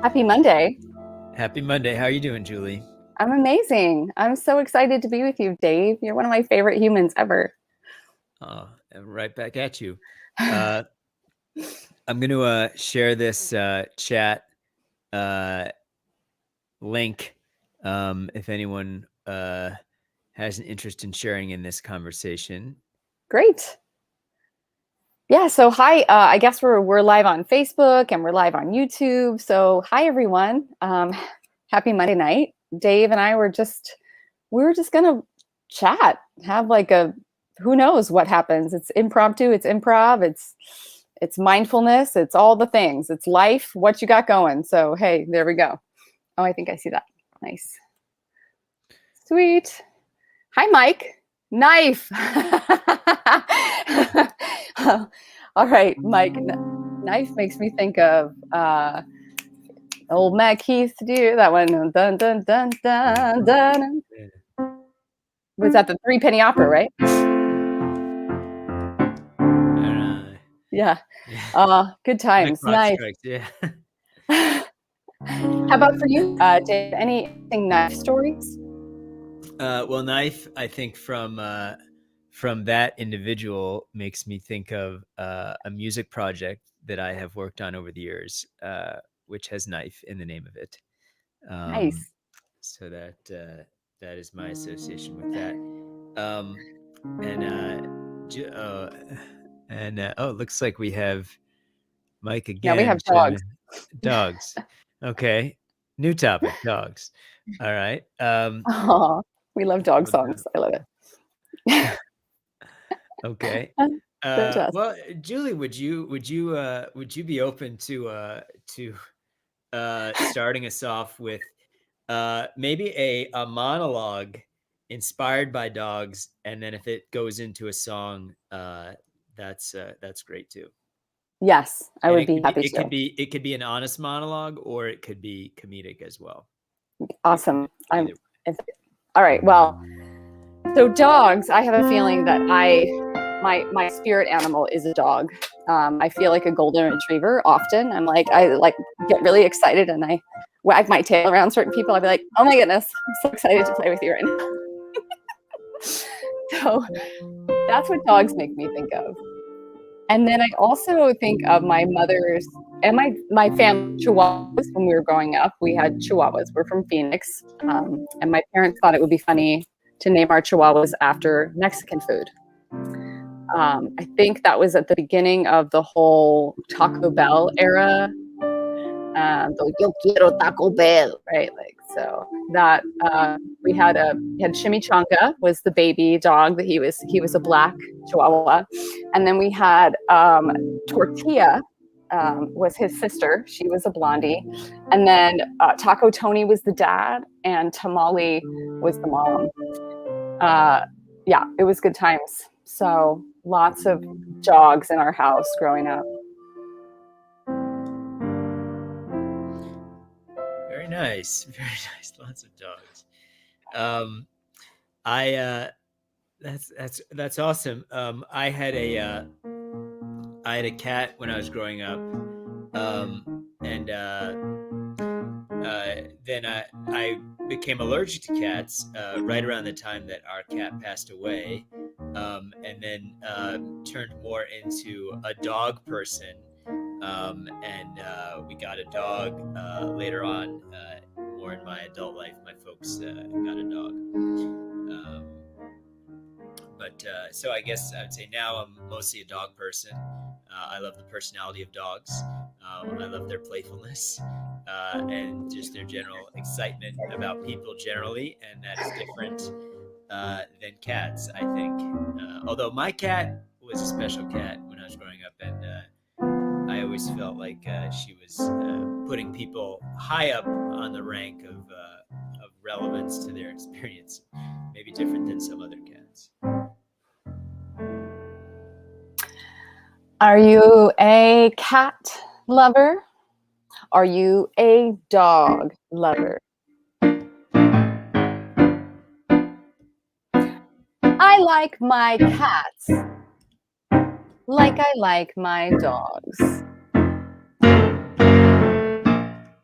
Happy Monday. Happy Monday. How are you doing, Julie? I'm amazing. I'm so excited to be with you, Dave. You're one of my favorite humans ever. Right back at you. Uh, I'm going to share this chat link if anyone has an interest in sharing in this conversation. Great. Yeah, so hi. I guess we're live on Facebook and we're live on YouTube. So hi everyone. Happy Monday night. Dave and I were just gonna chat, have like a who knows what happens. It's impromptu, it's improv, it's mindfulness, it's all the things. It's life, what you got going. So hey, there we go. Oh, I think I see that. Nice. Sweet. Hi, Mike. Knife. All right, Mike. Knife makes me think of old Mac Heath. Do that one. Dun dun dun dun dun. Was that the Three Penny Opera, right? Yeah. Good times. Knife. Yeah. How about for you? Dave, anything knife stories? Well, knife, I think from that individual makes me think of a music project that I have worked on over the years, which has knife in the name of it. Nice. So that is my association with that. It looks like we have Mike again. Yeah, we have dogs. Dogs. Okay. New topic, dogs. All right. Oh, we love dog songs. I love it. Okay. Well, Julie, would you be open to starting us off with maybe a monologue inspired by dogs, and then if it goes into a song, that's great too. Yes, I would be happy to. It could be an honest monologue, or it could be comedic as well. Awesome. All right. Well, so dogs, I have a feeling that my spirit animal is a dog. I feel like a golden retriever often. I get really excited and I wag my tail around certain people. I'll be like, oh my goodness, I'm so excited to play with you right now. So that's what dogs make me think of. And then I also think of my mother's and my family Chihuahuas. When we were growing up, we had Chihuahuas. We're from Phoenix. And my parents thought it would be funny to name our Chihuahuas after Mexican food. I think that was at the beginning of the whole Taco Bell era. Yo quiero Taco Bell, right? So that we had Chimichanga was the baby dog that he was a black Chihuahua, and then we had Tortilla was his sister. She was a blondie, and then Taco Tony was the dad, and Tamale was the mom. Yeah, it was good times. So lots of dogs in our house growing up. Very nice. Lots of dogs. That's awesome. I had a cat when I was growing up, and then I became allergic to cats right around the time that our cat passed away, and then turned more into a dog person. And we got a dog later on, more in my adult life. My folks got a dog. So I guess I would say now I'm mostly a dog person. I love the personality of dogs. I love their playfulness and just their general excitement about people generally, and that is different than cats, I think. Although my cat was a special cat when I was growing up, and I always felt like she was putting people high up on the rank of relevance to their experience, maybe different than some other cats. Are you a cat lover? Are you a dog lover? I like my cats like I like my dogs.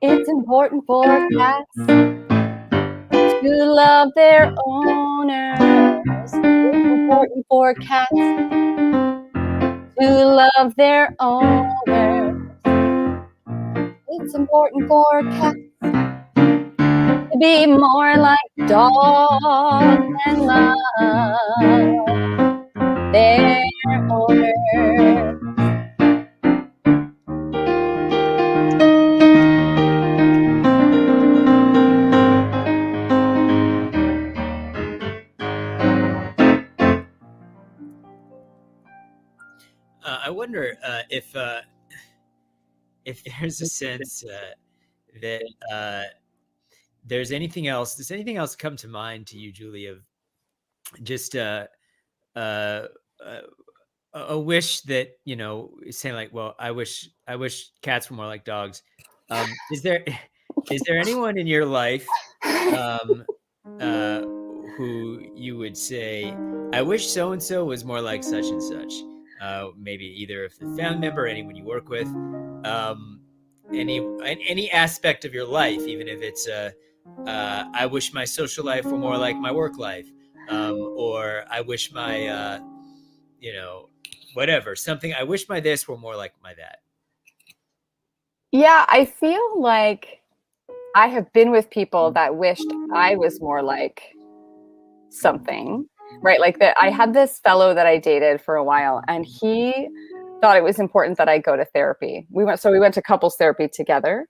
It's It's important for cats to love their owners. It's important for cats to love their owners. It's important for cats to be more like dogs and love their owners. I wonder if there's a sense that there's anything else. Does anything else come to mind to you, Julie, of just uh, a wish that, saying like, well, I wish cats were more like dogs. Is there is there anyone in your life um, who you would say, I wish so and so was more like such and such? Maybe either if the family member, anyone you work with, any aspect of your life, even if it's I wish my social life were more like my work life, or I wish my whatever, something. I wish my this were more like my that. Yeah, I feel like I have been with people that wished I was more like something, right? Like that I had this fellow that I dated for a while, and he thought it was important that I go to therapy. We went to couples therapy together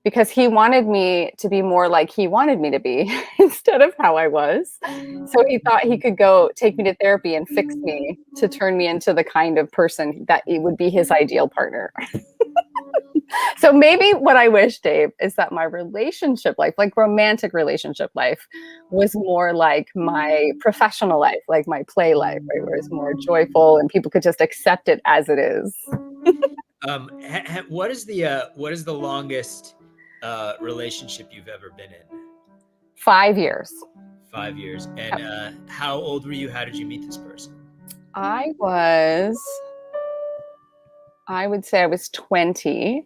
because he wanted me to be more like he wanted me to be instead of how I was. So he thought he could go take me to therapy and fix me to turn me into the kind of person that it would be his ideal partner. So maybe what I wish, Dave, is that my relationship life, like romantic relationship life, was more like my professional life, like my play life, right? Where it's more joyful and people could just accept it as it is. What is the longest relationship you've ever been in? 5 years. 5 years. And how old were you? How did you meet this person? I would say I was 20,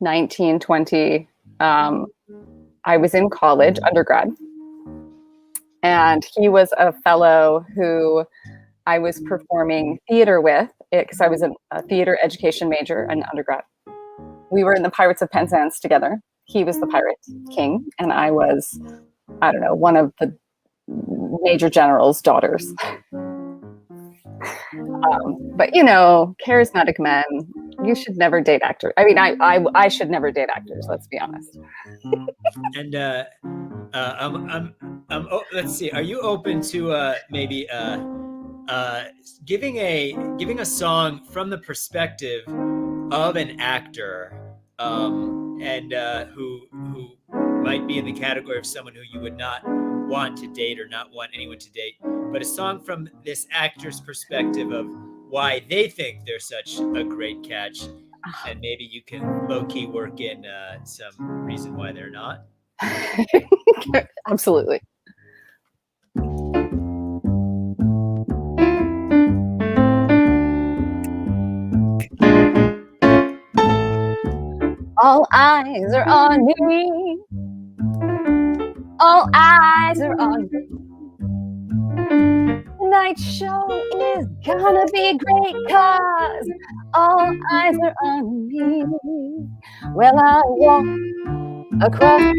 19, 20. I was in college, undergrad, and he was a fellow who I was performing theater with because I was a theater education major in undergrad. We were in the Pirates of Penzance together. He was the pirate king, and I was, I don't know, one of the major general's daughters. But charismatic men, you should never date actors. I mean, I should never date actors. Let's be honest. And let's see. Are you open to maybe giving a song from the perspective of an actor, and who might be in the category of someone who you would not want to date or not want anyone to date, but a song from this actor's perspective of why they think they're such a great catch, and maybe you can low-key work in some reason why they're not. Absolutely. All eyes are on me. All eyes are on me. Tonight's show is gonna be great, 'cause all eyes are on me. Well, I walk across the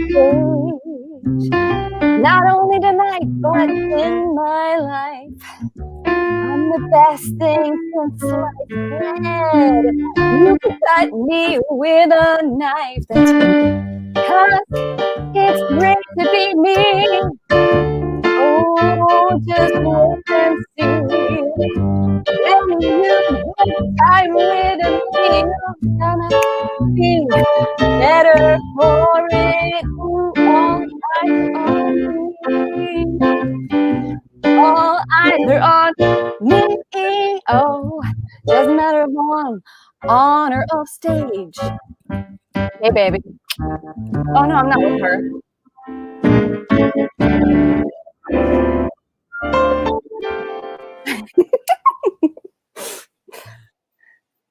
stage, not only tonight, but in my life. I'm the best thing since sliced bread. You can cut me with a knife. That's because it's great to be me. Oh, just wait and see. When you get time with me, I'm gonna be better for it. Ooh, all eyes on me. All eyes are on me. Oh, doesn't matter if I'm on or off stage. Hey, baby. Oh, no, I'm not with her.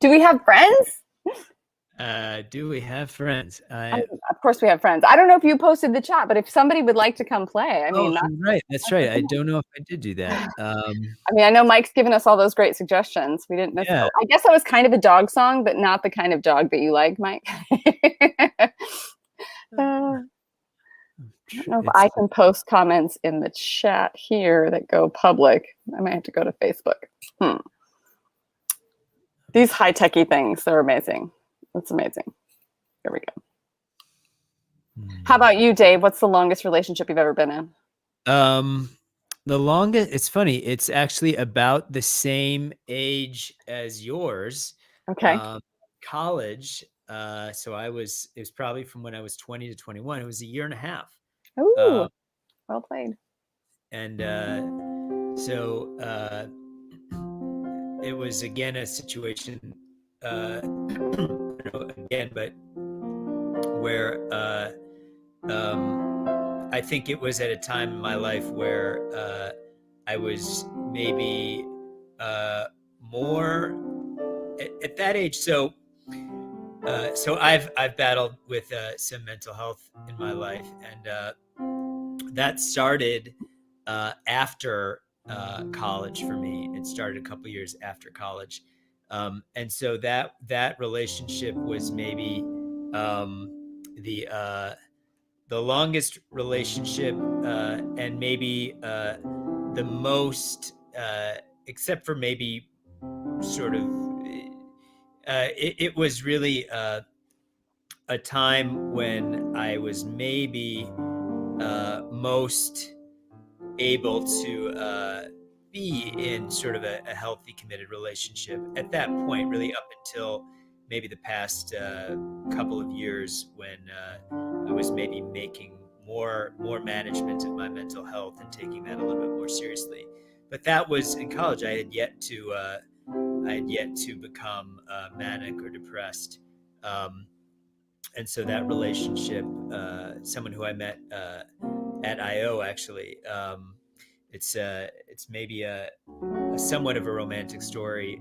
Do we have friends? Do we have friends? Of course we have friends. I don't know if you posted the chat, but if somebody would like to come play, I mean, right. That's right. I don't know if I did do that. I mean, I know Mike's given us all those great suggestions. We didn't miss. Yeah. I guess that was kind of a dog song, but not the kind of dog that you like, Mike. I don't know if I can post comments in the chat here that go public. I might have to go to Facebook. These high-techy things, they're amazing. That's amazing. Here we go. How about you, Dave? What's the longest relationship you've ever been in? The longest, it's funny, it's actually about the same age as yours. Okay. College. So it was probably from when I was 20 to 21. It was a year and a half. Ooh, well played. And so it was again a situation, again, but where I think it was at a time in my life where I was maybe more at that age. So I've battled with some mental health in my life, and that started after college for me. It started a couple years after college, and so that relationship was maybe the longest relationship, and maybe the most, except for maybe sort of, it was really a time when I was maybe most able to be in sort of a healthy, committed relationship at that point, really up until maybe the past couple of years when I was maybe making more management of my mental health and taking that a little bit more seriously. But that was in college. I had yet to become manic or depressed, and so that relationship, someone who I met at IO, actually, it's maybe a somewhat of a romantic story.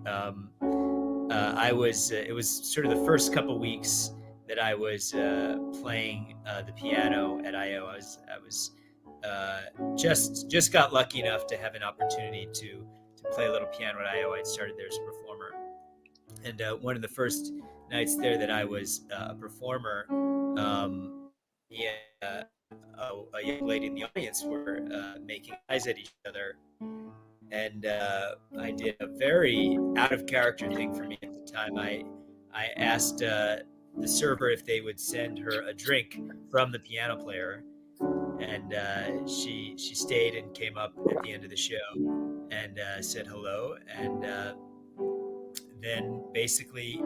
It was sort of the first couple weeks that I was playing the piano at IO. I was just got lucky enough to have an opportunity to play a little piano at IO. I'd started there as a performer, and one of the first nights there that I was a performer, me and a young lady in the audience were making eyes at each other, and I did a very out of character thing for me at the time. I asked the server if they would send her a drink from the piano player, and she stayed and came up at the end of the show and said hello, and then basically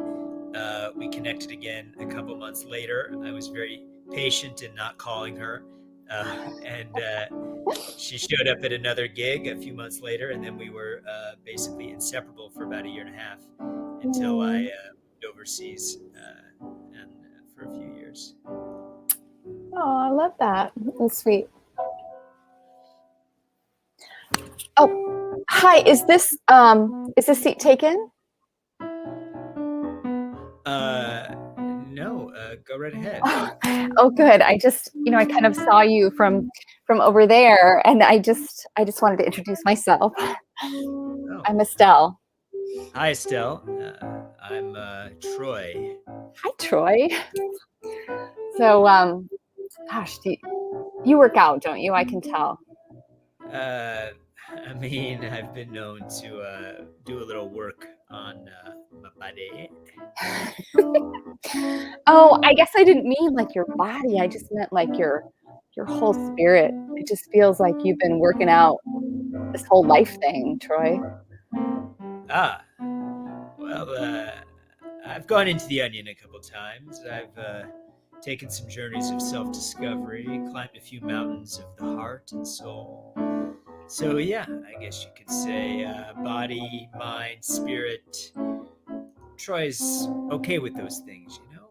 we connected again a couple months later. I was very patient in not calling her, and she showed up at another gig a few months later, and then we were basically inseparable for about a year and a half until I moved overseas and for a few years. Oh, I love that. That's sweet. Oh, hi. Is this seat taken? No, go right ahead. Oh, good. I just, I kind of saw you from over there, and I just wanted to introduce myself. Oh. I'm Estelle. Hi, Estelle. I'm Troy. Hi, Troy. So, gosh, you work out, don't you? I can tell. I mean, I've been known to do a little work on my body. Oh, I guess I didn't mean like your body. I just meant like your whole spirit. It just feels like you've been working out this whole life thing, Troy. Ah, well, I've gone into the onion a couple times. I've taken some journeys of self-discovery, climbed a few mountains of the heart and soul. So yeah, I guess you could say body, mind, spirit. Troy's okay with those things, you know?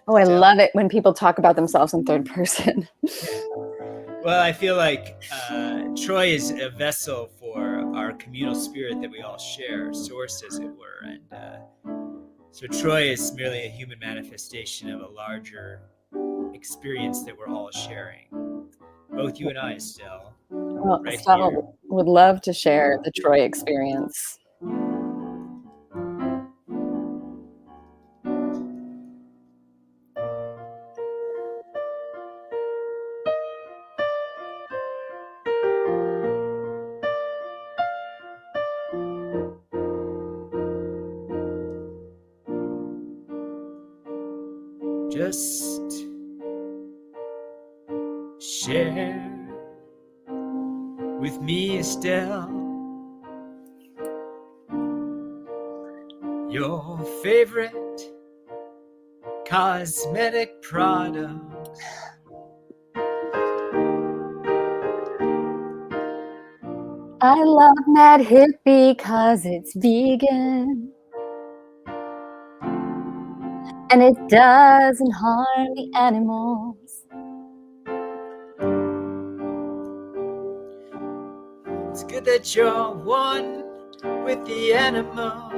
Oh, I love it when people talk about themselves in third person. Yeah. Well, I feel like Troy is a vessel for our communal spirit that we all share, source, as it were. And So Troy is merely a human manifestation of a larger experience that we're all sharing. Both you and I, Estelle, Well, right Estelle here. would love to share the Troy experience. Just share with me, Estelle, your favorite cosmetic products. I love Mad Hip because it's vegan. And it doesn't harm the animals. It's good that you're one with the animals.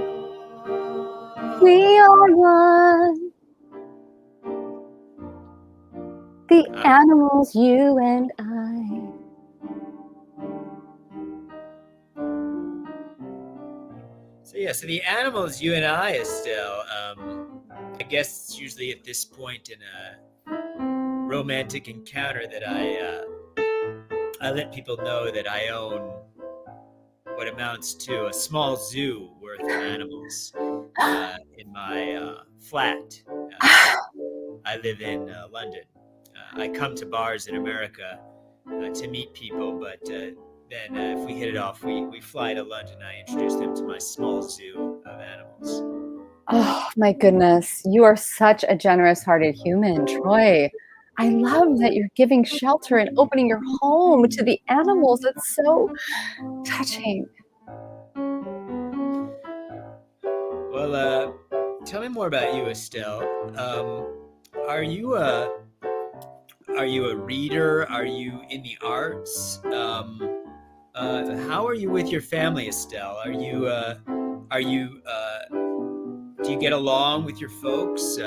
We are one. The animals, you and I. So the animals, you and I, Estelle, I guess it's usually at this point in a romantic encounter that I let people know that I own what amounts to a small zoo worth of animals in my flat. I live in London. I come to bars in America to meet people, but then if we hit it off, we fly to London. I introduce them to my small zoo of animals. Oh, my goodness. You are such a generous-hearted human, Troy. I love that you're giving shelter and opening your home to the animals. It's so touching. Well, tell me more about you, Estelle. Are you a reader? Are you in the arts? How are you with your family, Estelle? Do you get along with your folks?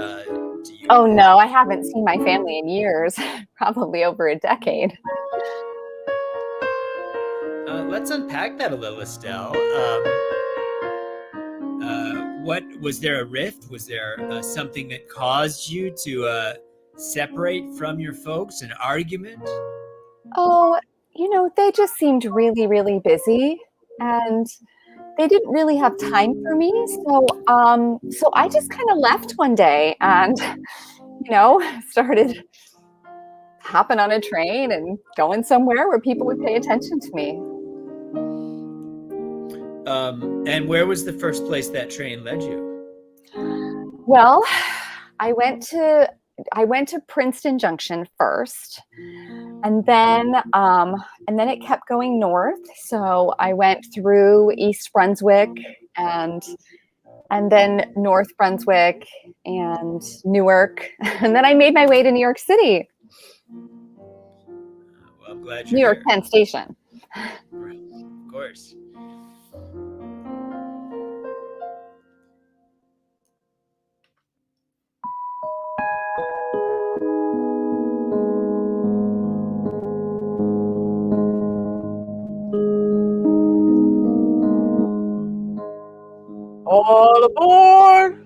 Oh, no, I haven't seen my family in years, probably over a decade. Let's unpack that a little, Estelle. What was there a rift? Was there something that caused you to separate from your folks? An argument? Oh, they just seemed really, really busy, and they didn't really have time for me. So I just kind of left one day and, started hopping on a train and going somewhere where people would pay attention to me. And where was the first place that train led you? Well, I went to Princeton Junction first, and then it kept going north. So I went through East Brunswick and then North Brunswick and Newark, and then I made my way to New York City. Well, I'm glad New you're York here. Penn Station. Right, of course. All aboard!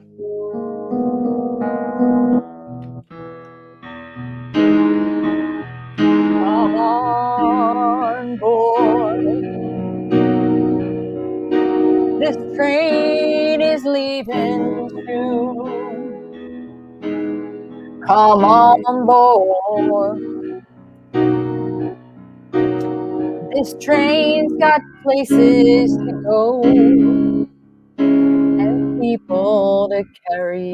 Come on board. This train is leaving soon. Come on board. This train's got places to go and people to carry.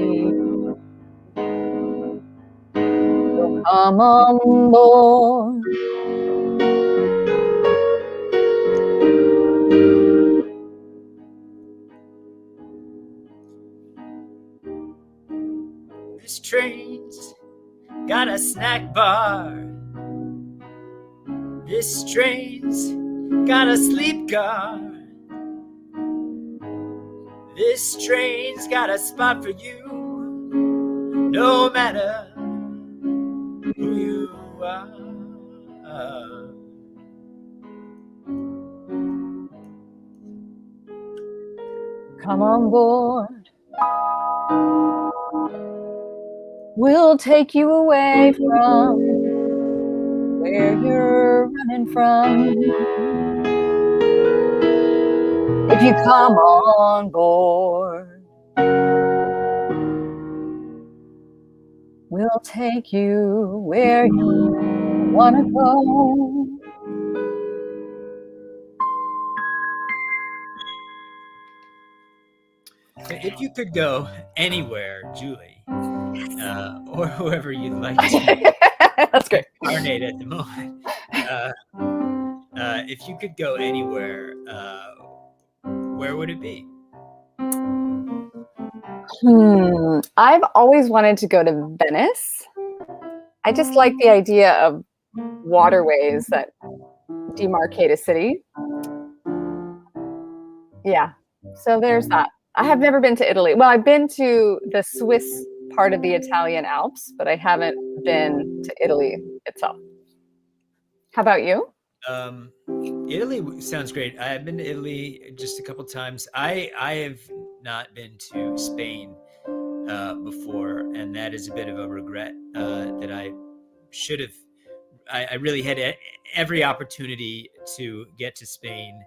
So come on board. This train's got a snack bar. This train's got a sleep car. This train's got a spot for you, no matter who you are. Come on board. We'll take you away from where you're running from. If you come on board, we'll take you where you want to go. If you could go anywhere, Julie, or whoever you'd like to That's great. incarnate at the moment, if you could go anywhere, where would it be? I've always wanted to go to Venice. I just like the idea of waterways that demarcate a city. Yeah. So there's that. I have never been to Italy. Well, I've been to the Swiss part of the Italian Alps, but I haven't been to Italy itself. How about you? Italy sounds great. I've been to Italy just a couple times. I have not been to Spain before, and that is a bit of a regret that I should have. I really had every opportunity to get to Spain.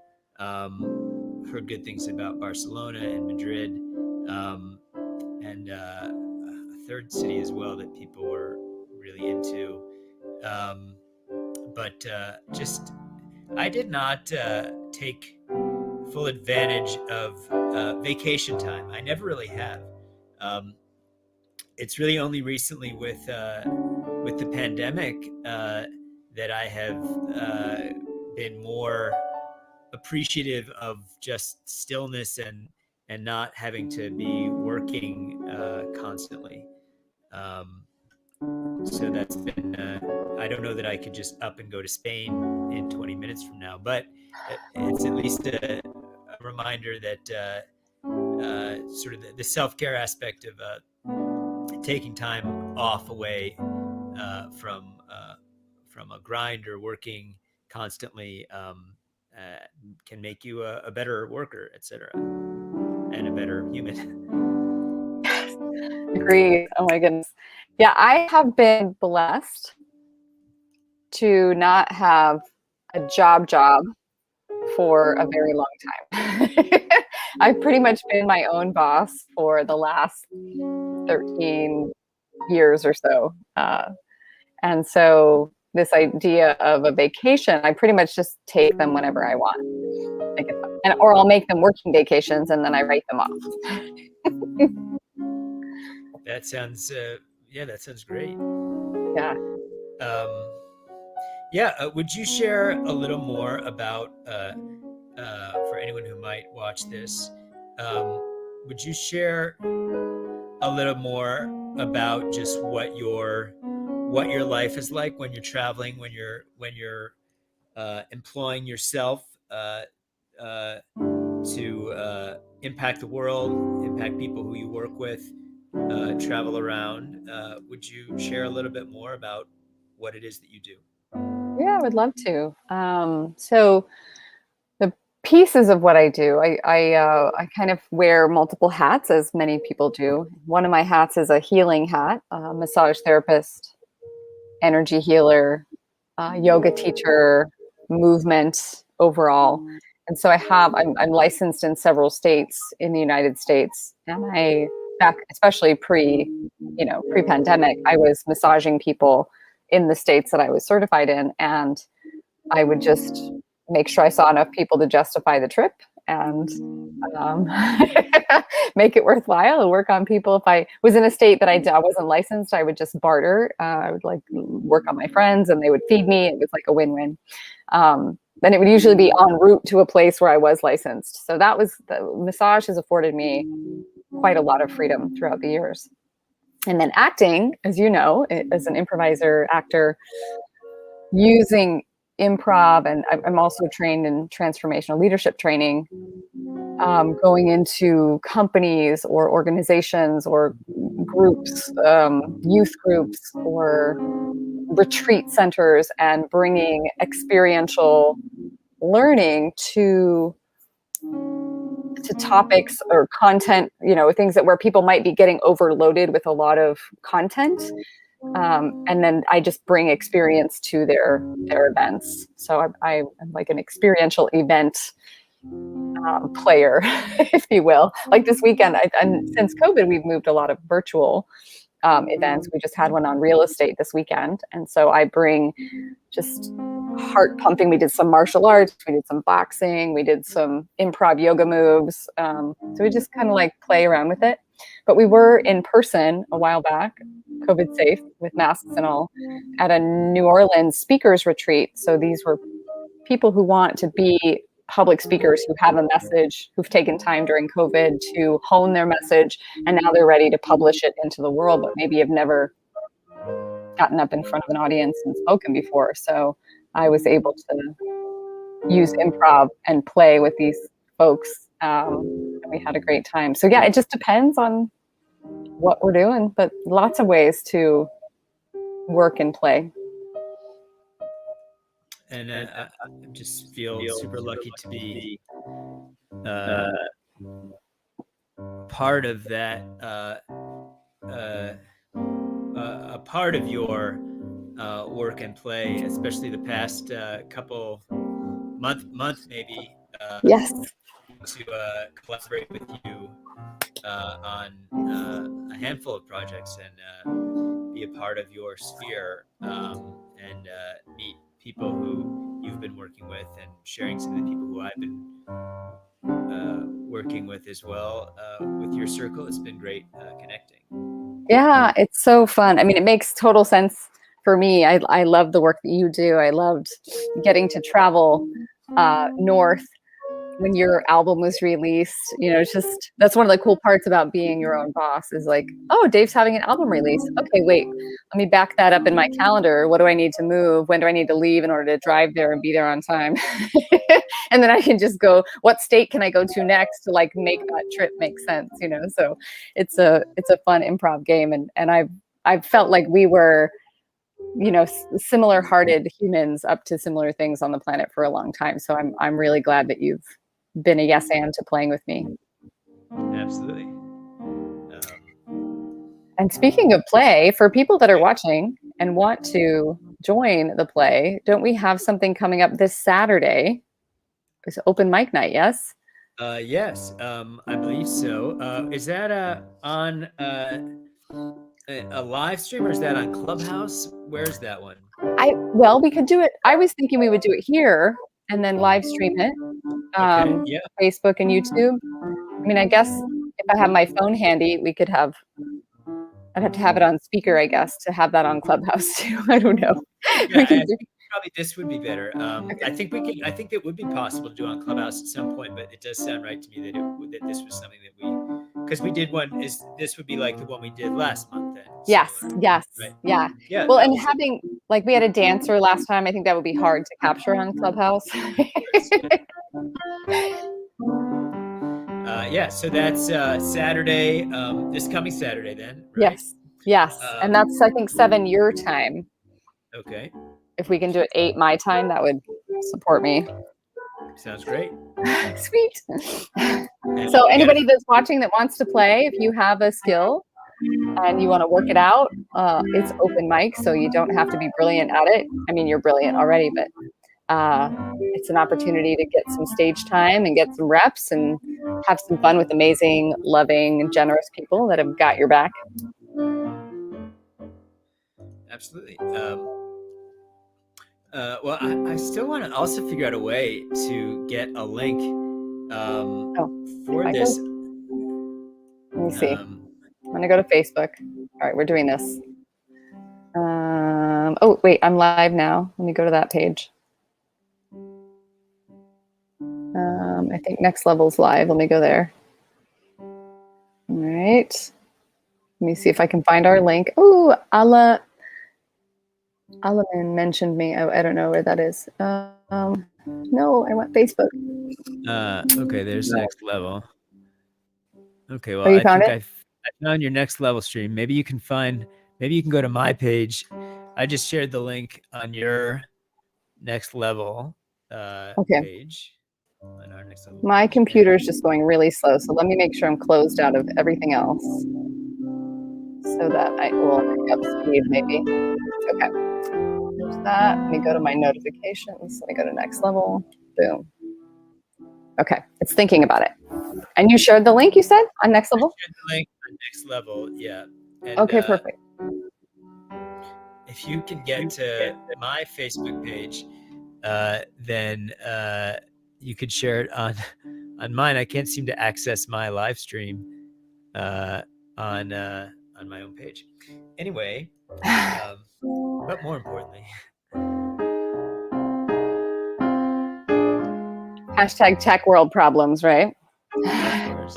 Heard good things about Barcelona and Madrid, and a third city as well that people were really into. But just I did not take full advantage of vacation time. I never really have. It's really only recently with the pandemic that I have been more appreciative of just stillness and not having to be working constantly. So that's been, I don't know that I could just up and go to Spain in 20 minutes from now, but it's at least a reminder that sort of the self-care aspect of taking time off away from a grind or working constantly can make you a better worker, etc., and a better human. Agreed. Oh my goodness. Yeah, I have been blessed to not have a job for a very long time. I've pretty much been my own boss for the last 13 years or so. And so this idea of a vacation, I pretty much just take them whenever I want. Or I'll make them working vacations and then I write them off. That sounds, that sounds great. Yeah. Would you share a little more about, for anyone who might watch this, would you share a little more about just what your life is like when you're traveling, when you're employing yourself to impact the world, impact people who you work with, travel around? Would you share a little bit more about what it is that you do? Yeah, I would love to. So the pieces of what I do, I kind of wear multiple hats, as many people do. One of my hats is a healing hat, massage therapist, energy healer, yoga teacher, movement overall. And so I'm licensed in several states in the United States. And back, especially pre-pandemic, I was massaging people in the states that I was certified in. And I would just make sure I saw enough people to justify the trip and make it worthwhile and work on people. If I was in a state that I wasn't licensed, I would just barter. I would work on my friends and they would feed me. It was like a win-win. Then it would usually be en route to a place where I was licensed. So the massage has afforded me quite a lot of freedom throughout the years. And then acting, as you know, as an improviser, actor, using improv, and I'm also trained in transformational leadership training, going into companies or organizations or groups, youth groups or retreat centers, and bringing experiential learning to topics or content, things that where people might be getting overloaded with a lot of content. And then I just bring experience to their events. So I'm like an experiential event player, if you will. Like this weekend, and since COVID, we've moved a lot of virtual events. We just had one on real estate this weekend. And so I bring just heart pumping. We did some martial arts, we did some boxing, we did some improv yoga moves. So we just kind of like play around with it. But we were in person a while back, COVID safe, with masks and all, at a New Orleans speakers retreat. So these were people who want to be public speakers, who have a message, who've taken time during COVID to hone their message, and now they're ready to publish it into the world, but maybe have never gotten up in front of an audience and spoken before. So I was able to use improv and play with these folks. And we had a great time. So yeah, it just depends on what we're doing, but lots of ways to work and play. And I just feel super lucky to be part of that, a part of your work and play, especially the past couple month maybe. Yes. To collaborate with you on a handful of projects and be a part of your sphere, and meet people who you've been working with, and sharing some of the people who I've been working with as well with your circle. It's been great connecting. Yeah, it's so fun. I mean, it makes total sense for me. I love the work that you do. I loved getting to travel north when your album was released. It's just, that's one of the cool parts about being your own boss, is like, oh, Dave's having an album release. Okay, wait, let me back that up in my calendar. What do I need to move? When do I need to leave in order to drive there and be there on time? And then I can just go, what state can I go to next to like make that trip make sense? So it's a fun improv game. And I've felt like we were, similar hearted humans up to similar things on the planet for a long time. So I'm really glad that you've been a yes and to playing with me. Absolutely. And speaking of play, for people that are watching and want to join the play, don't we have something coming up this Saturday? It's open mic night, yes? Yes, I believe so. Is that on a live stream, or is that on Clubhouse? Where's that one? Well, we could do it. I was thinking we would do it here and then live stream it. Okay, yeah. Facebook and YouTube. I mean, I guess if I have my phone handy, I'd have to have it on speaker, I guess, to have that on Clubhouse too. I don't know. Yeah, I think probably this would be better. Okay. I think it would be possible to do on Clubhouse at some point, but it does sound right to me that this was something that because we did one. This would be like the one we did last month then? Yes, similar, yes, right? Yeah. Well, and having, like, we had a dancer last time. I think that would be hard to capture on Clubhouse. Yeah, so that's Saturday, this coming Saturday then, right? Yes. And that's, I think, 7 your time. Okay. If we can do it 8 my time, that would support me. Sounds great. Sweet. So anybody that's watching that wants to play, if you have a skill and you want to work it out, it's open mic, so you don't have to be brilliant at it. I mean, you're brilliant already, but it's an opportunity to get some stage time and get some reps and have some fun with amazing, loving, generous people that have got your back. Absolutely. Well, I still want to also figure out a way to get a link for this. Let me see. I'm going to go to Facebook. All right, we're doing this. Oh, wait, I'm live now. Let me go to that page. I think Next Level's live. Let me go there. All right. Let me see if I can find our link. Oh, Allah. Alamin mentioned me. I don't know where that is. No, I want Facebook. Okay, there's No. next level. Okay, well, Oh, you I found think it? I found your next level stream. Maybe you can go to my page. I just shared the link on your next level Okay. page, on our next level My page. computer is just going really slow, so let me make sure I'm closed out of everything else so that I will pick up speed maybe. Okay, there's that. Let me go to my notifications. Let me go to next level. Boom. Okay, it's thinking about it. And you shared the link, you said, on next I level? shared the link on next level, yeah. And Okay, perfect. if you can get to my Facebook page, then you could share it on mine. I can't seem to access my live stream on my own page. Anyway, but more importantly, Hashtag tech world problems, right? of course.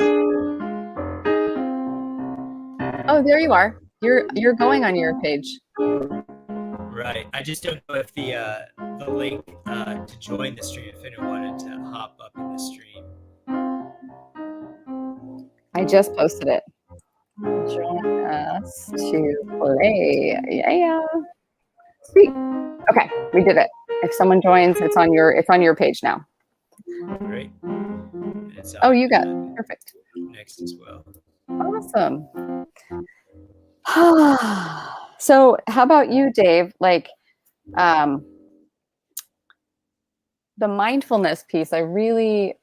Oh, there you are. You're going on your page. Right. I just don't know if the link to join the stream, if anyone wanted to hop up in the stream. I just posted it. Join us to play. Yeah. Sweet. Okay, we did it. If someone joins, it's on your page now. Great. And it's Oh, on you got perfect. next as well. Awesome. So, how about you, Dave? Like, the mindfulness piece, I really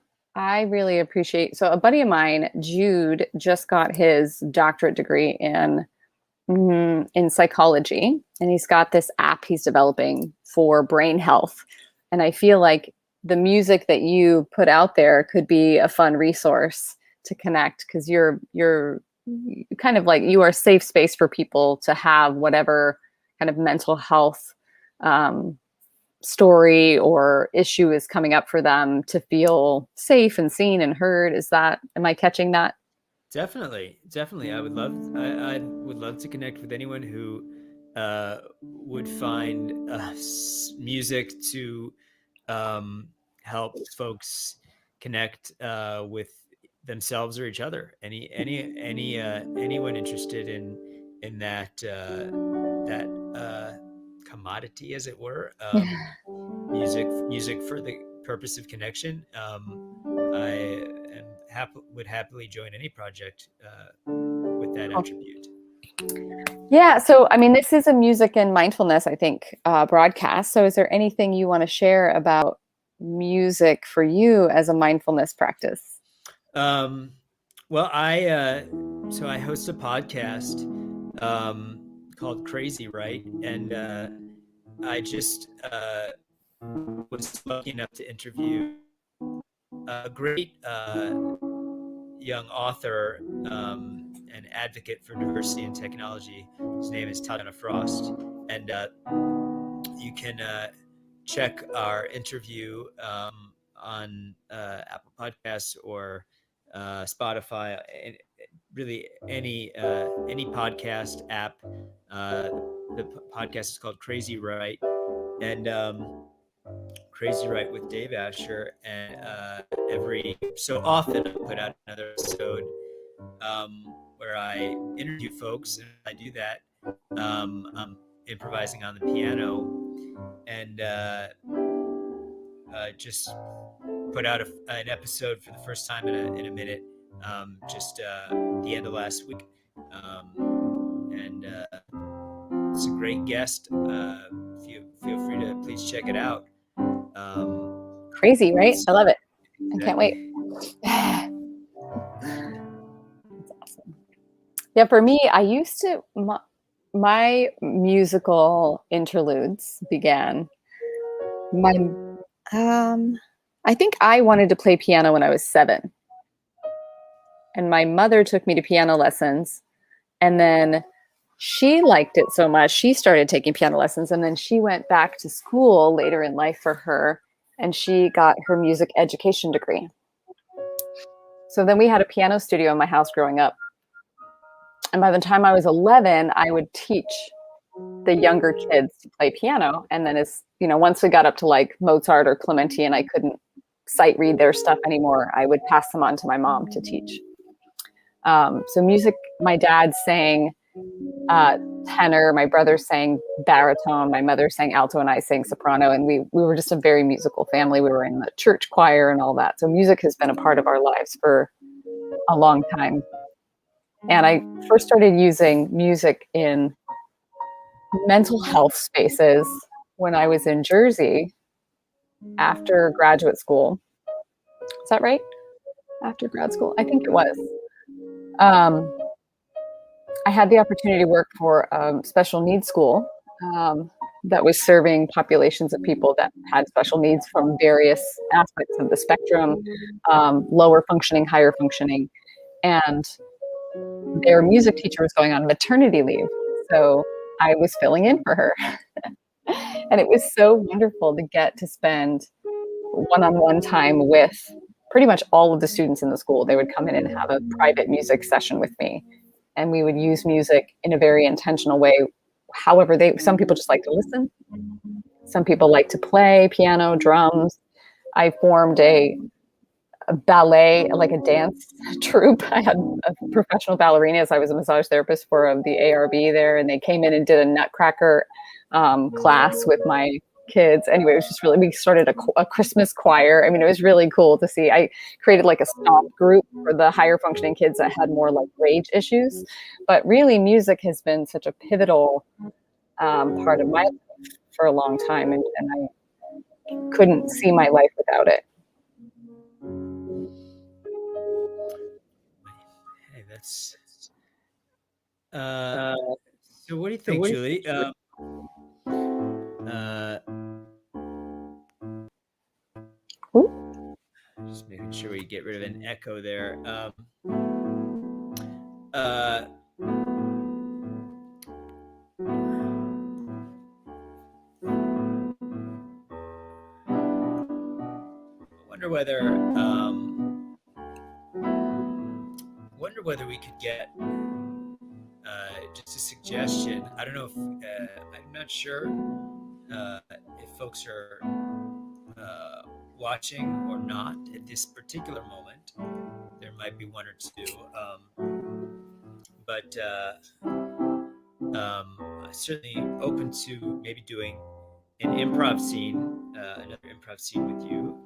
appreciate. So, a buddy of mine, Jude, just got his doctorate degree in psychology, and he's got this app he's developing for brain health. And I feel like the music that you put out there could be a fun resource to connect, because you're kind of like, you are a safe space for people to have whatever kind of mental health um, story or issue is coming up for them, to feel safe and seen and heard. Am I catching that? Definitely, definitely. I would love to connect with anyone who would find music to help folks connect with themselves or each other. Anyone interested in that commodity, as it were, music for the purpose of connection. I would happily join any project with that attribute. Yeah. So, I mean, this is a music and mindfulness, I think, broadcast. So, is there anything you want to share about music for you as a mindfulness practice? Um, well, I host a podcast called Crazy Right, and I just was lucky enough to interview a great young author and advocate for diversity and technology. His name is Tatiana Frost, and you can check our interview on Apple Podcasts or Spotify, and really any podcast app. The podcast is called Crazy Right, and Crazy Right with Dave Asher. And every so often I put out another episode where I interview folks, and I do that. I'm improvising on the piano, and just put out an episode for the first time in a minute, just the end of last week. And it's a great guest. Feel free to please check it out. Crazy, right? I love it. I can't wait. Exactly. That's awesome. Yeah, for me, I used to, my musical interludes began. My, I think I wanted to play piano when I was 7. And my mother took me to piano lessons. And then she liked it so much, she started taking piano lessons. And then she went back to school later in life for her, and she got her music education degree. So then we had a piano studio in my house growing up. And by the time I was 11, I would teach. the younger kids to play piano. And then once we got up to like Mozart or Clementi and I couldn't sight read their stuff anymore, I would pass them on to my mom to teach. So music, my dad sang tenor, my brother sang baritone, my mother sang alto, and I sang soprano. And we were just a very musical family. We were in the church choir and all that. So music has been a part of our lives for a long time. And I first started using music in mental health spaces when I was in Jersey after graduate school. Is that right? After grad school? I think it was. I had the opportunity to work for a special needs school that was serving populations of people that had special needs from various aspects of the spectrum, lower functioning, higher functioning. And their music teacher was going on maternity leave. So I was filling in for her. And it was so wonderful to get to spend one-on-one time with pretty much all of the students in the school. They would come in and have a private music session with me. And we would use music in a very intentional way. However, some people just like to listen. Some people like to play piano, drums. I formed a ballet, like a dance troupe. I had a professional ballerinas. I was a massage therapist for the ARB there, and they came in and did a Nutcracker class with my kids. Anyway, it was just really, we started a Christmas choir. I mean, it was really cool to see. I created like a stomp group for the higher functioning kids that had more like rage issues. But really, music has been such a pivotal part of my life for a long time, and I couldn't see my life without it. Hey, that's so what do you think, Julie? Just making sure we get rid of an echo there. Wonder whether we could get just a suggestion. I don't know if I'm not sure if folks are watching or not at this particular moment. There might be one or two, but certainly open to maybe doing an improv scene, another improv scene with you,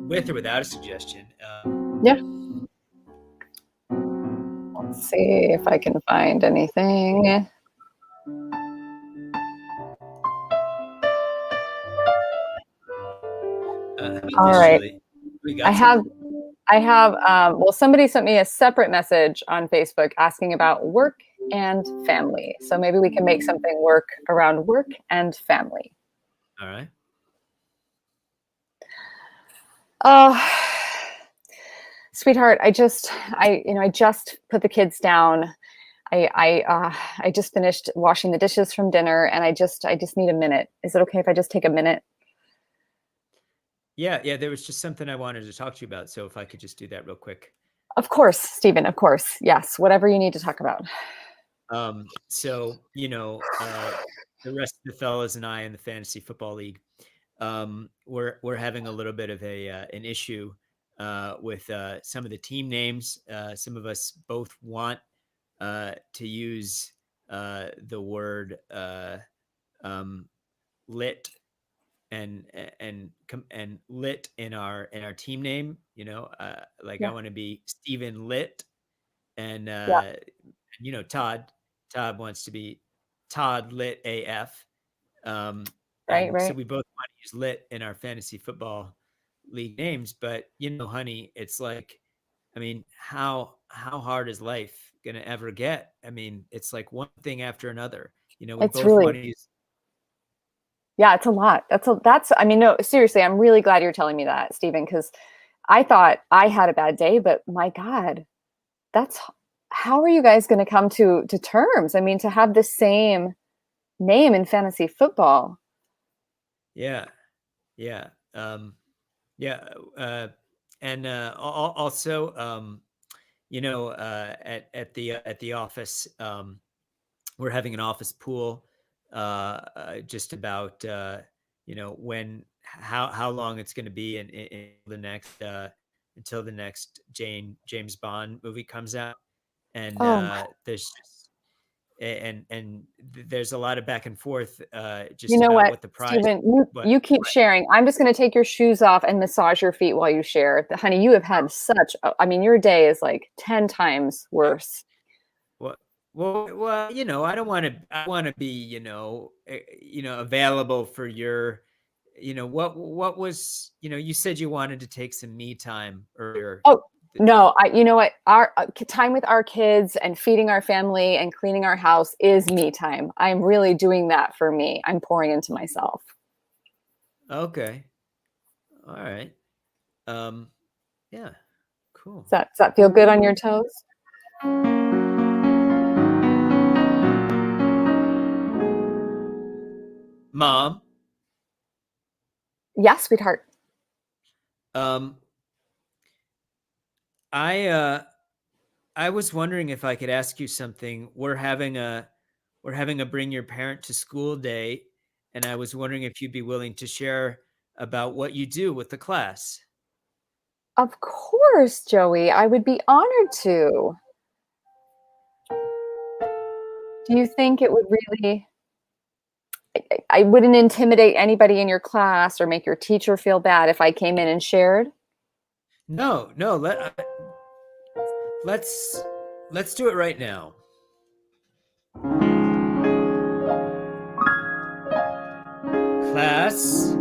with or without a suggestion. Yeah. Let's see if I can find anything. All right. I have, well, somebody sent me a separate message on Facebook asking about work and family. So maybe we can make something work around work and family. All right. Sweetheart, I just put the kids down. I just finished washing the dishes from dinner, and I just need a minute. Is it okay if I just take a minute? Yeah. There was just something I wanted to talk to you about. So if I could just do that real quick. Of course, Stephen. Of course. Yes. Whatever you need to talk about. So, the rest of the fellas and I in the fantasy football league, we're having a little bit of an issue with some of the team names. Some of us both want to use the word lit and lit in our team name. Like Yeah. I want to be Stephen Lit, and Yeah. Todd wants to be Todd Lit AF. Right. So we both want to use lit in our fantasy football league names, but honey, it's like, I mean, how hard is life gonna ever get? I mean, it's like one thing after another. We It's both really, want to use. yeah, it's a lot. I mean, no, seriously, I'm really glad you're telling me that, Stephen, because I thought I had a bad day, but my God, how are you guys going to come to terms? I mean, to have the same name in fantasy football. Yeah. And also, at the office, we're having an office pool, just about when how long it's going to be in the next until the next James Bond movie comes out, and Oh, there's a lot of back and forth you just know about what, what the prize. Stephen, you keep sharing. I'm just going to take your shoes off and massage your feet while you share. Honey, you have had I mean, your day is like 10 times worse. Well, I don't want to. I want to be, available for your, what was, you said you wanted to take some me time earlier. Oh, no, you know what? Our time with our kids and feeding our family and cleaning our house is me time. I'm really doing that for me. I'm pouring into myself. Okay. All right. Um, yeah. Cool. Does that feel good on your toes? Mom, Yes, sweetheart. um, I uh, I was wondering if I could ask you something. We're having a bring your parent to school day, and I was wondering if you'd be willing to share about what you do with the class. Of course, Joey. I would be honored to. Do you think it would really, I wouldn't intimidate anybody in your class or make your teacher feel bad if I came in and shared? No, no, let's do it right now. Class,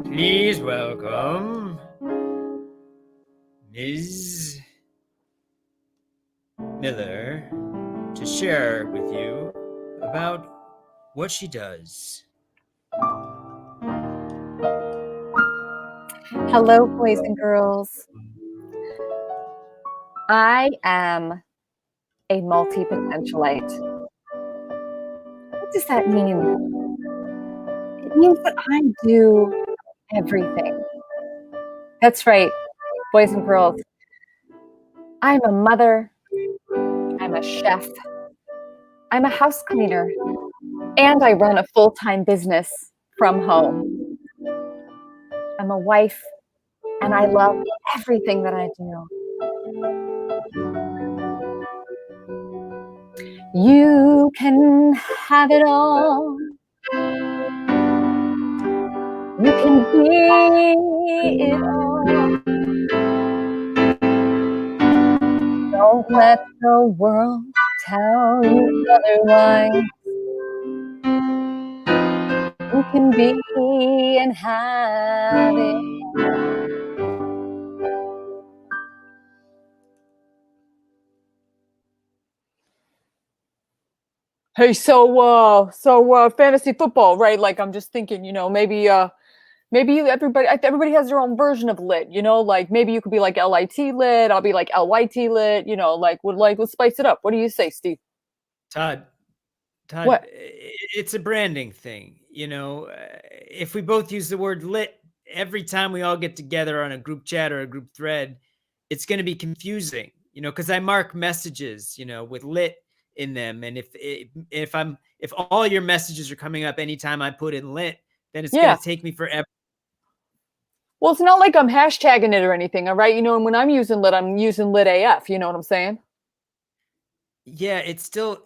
please welcome Ms. Miller to share with you about what she does. Hello, boys and girls. I am a multi-potentialite. What does that mean? It means that I do everything. That's right, boys and girls. I'm a mother, I'm a chef, I'm a house cleaner, and I run a full-time business from home. I'm a wife, and I love everything that I do. You can have it all. You can be it all. Don't let the world tell you otherwise. You can be and have it. Hey, so fantasy football, right? Like I'm just thinking, maybe everybody has their own version of lit, like maybe you could be like LIT lit, I'll be like LYT lit, let's spice it up. What do you say, Steve? Todd, What? it's a branding thing. If we both use the word lit every time we all get together on a group chat or a group thread, it's going to be confusing, because I mark messages, with lit in them. And if all your messages are coming up anytime I put in lit, then it's going Yeah. to take me forever. Well, it's not like I'm hashtagging it or anything, all right? And when I'm using lit, I'm using lit AF, you know what I'm saying? Yeah, it's still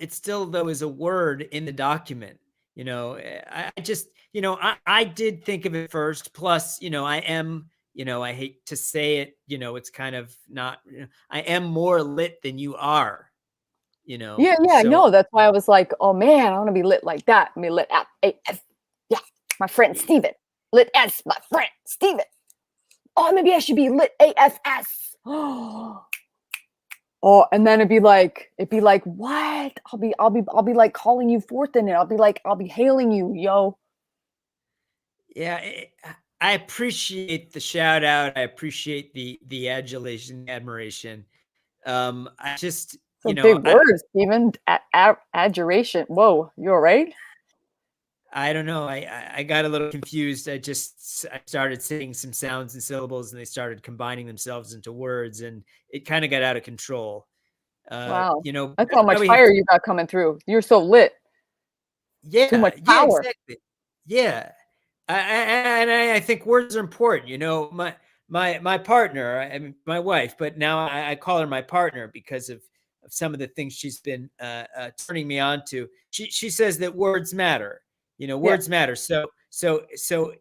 though is a word in the document. I just, I did think of it first. Plus, I am, I hate to say it, it's kind of not, I am more lit than you are, Yeah, so no, that's why I was like, oh man, I want to be lit like that. I mean, lit AF. Yeah, my friend Steven. Lit S, my friend Steven. Oh, maybe I should be lit AFS. Oh, and then it'd be like, what? I'll be like calling you forth in it. I'll be hailing you, yo. yeah, I appreciate the shout out. I appreciate the adulation, the admiration. I just, So big I words, Steven. Adjuration. Whoa, you all right? I don't know. I got a little confused. I started saying some sounds and syllables, and they started combining themselves into words, and it kind of got out of control. Wow. That's That's how why much we have fire to. you got coming through. You're so lit. Too Yeah, much yeah, power. exactly. Yeah, I think words are important. My partner, I mean, my wife, but now I call her my partner because of some of the things she's been turning me on to. She says that words matter. Yeah. Words matter. So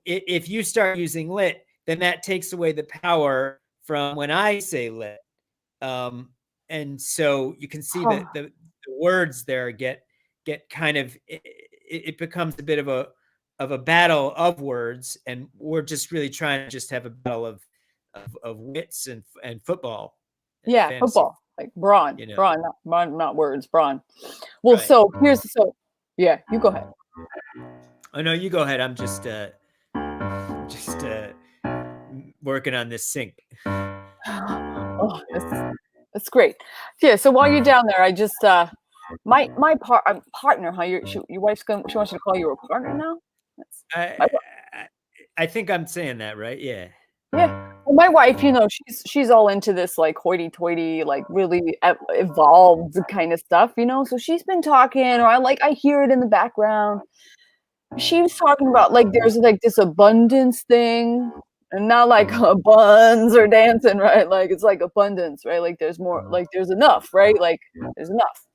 if you start using lit, then that takes away the power from when I say lit. Um, and so you can see that the words there get kind of it becomes a bit of a battle of words, and we're just really trying to just have a battle of wits and football and Yeah, fantasy. football, like brawn, You know, not words, brawn. Well, right? yeah, you go ahead. Oh no, you go ahead. I'm just working on this sync. Oh, that's great. Yeah. So while you're down there, I just partner, huh? Your wife's going. She wants you to call you a partner now. That's I, my I I think I'm saying that right. Yeah. Yeah. Well, my wife, she's all into this like hoity-toity, like really evolved kind of stuff, So she's been talking, or I hear it in the background. She was talking about like there's like this abundance thing, and not like buns or dancing, right? Like it's like abundance, right? Like there's more, like there's enough, right? Like there's enough.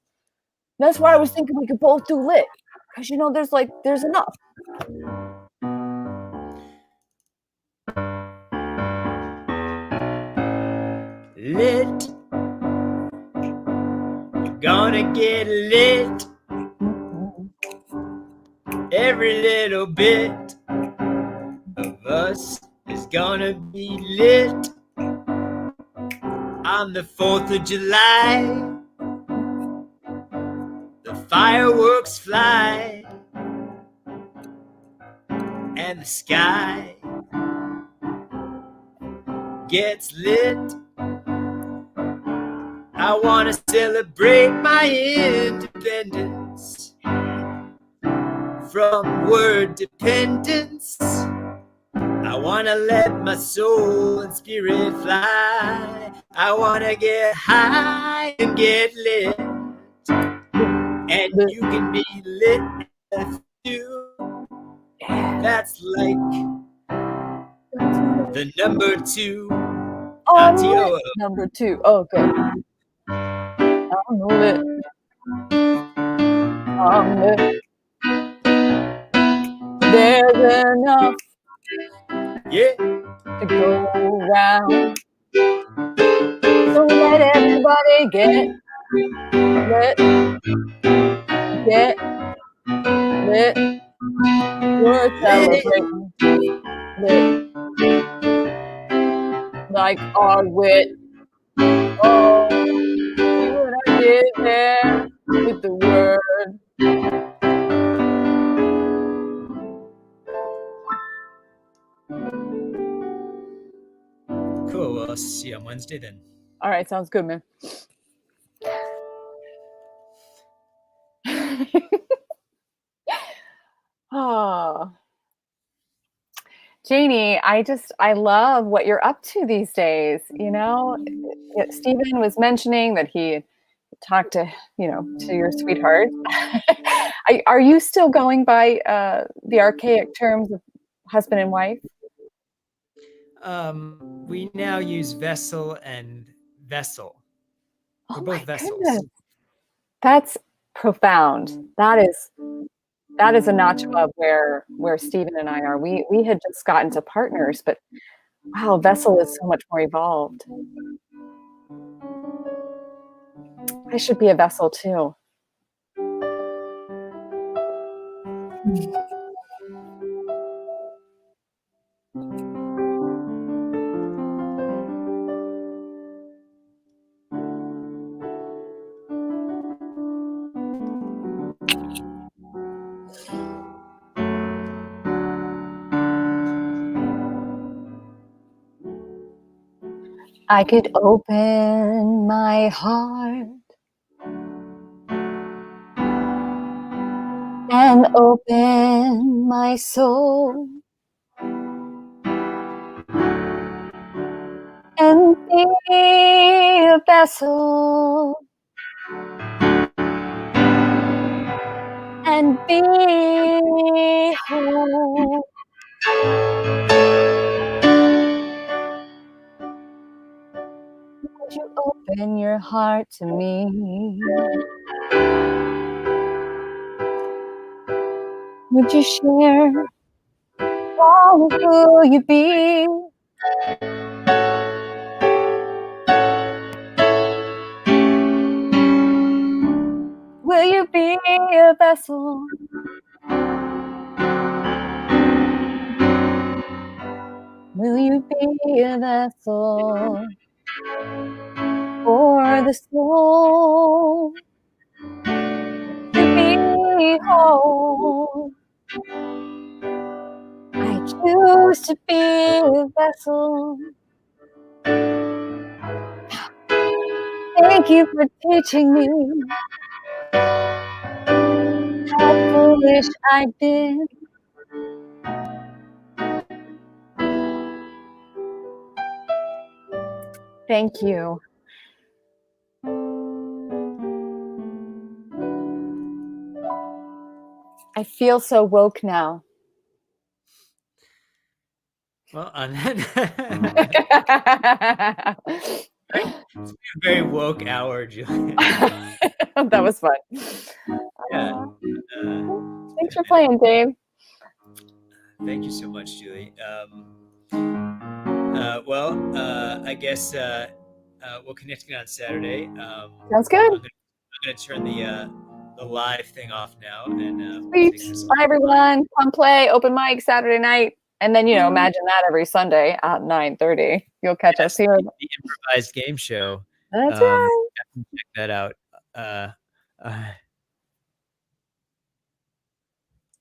That's why I was thinking we could both do lit, because there's enough. Lit. We're gonna get lit. Every little bit of us is gonna be lit on the 4th of July. The fireworks fly and the sky gets lit. I wanna celebrate my independence from word dependence. I wanna let my soul and spirit fly. I wanna get high and get lit. And you can be lit too. That's like the number 2 Lit. RTO. Number two. Okay. I'm lit. I'm lit. There's enough Yeah. to go around. So let everybody get lit. Get lit. We're Lit. celebrating lit. Like our wit. Oh, see what I did there with the word. Cool. Well, I'll see you on Wednesday then. All right, sounds good, man. Oh, Janie, I love what you're up to these days. Stephen was mentioning that he talked to your sweetheart. Are you still going by the archaic terms of husband and wife? We now use vessel and vessel. We're Oh both my vessels. goodness. That's profound. That is a notch above where Stephen and I are. We had just gotten to partners, but wow, vessel is so much more evolved. I should be a vessel too. I could open my heart and open my soul and be a vessel and and behold, would you open your heart to me? Would you share all of who you be? Will you be a vessel? Will you be a vessel for the soul to be whole? I choose to be a vessel. Thank you for teaching me how foolish I've been. Thank you. I feel so woke now. Well, on that, it's been a very woke hour, Julia. That was fun. Yeah. Thanks for playing, Dave. Thank you so much, Julie. I guess we'll connect again on Saturday. Sounds good. I'm gonna turn the live thing off now, and Sweet. take this Bye, everyone. Come play open mic Saturday night. And then, imagine that every Sunday at 9:30. You'll catch us here. The improvised game show. That's right. Check that out.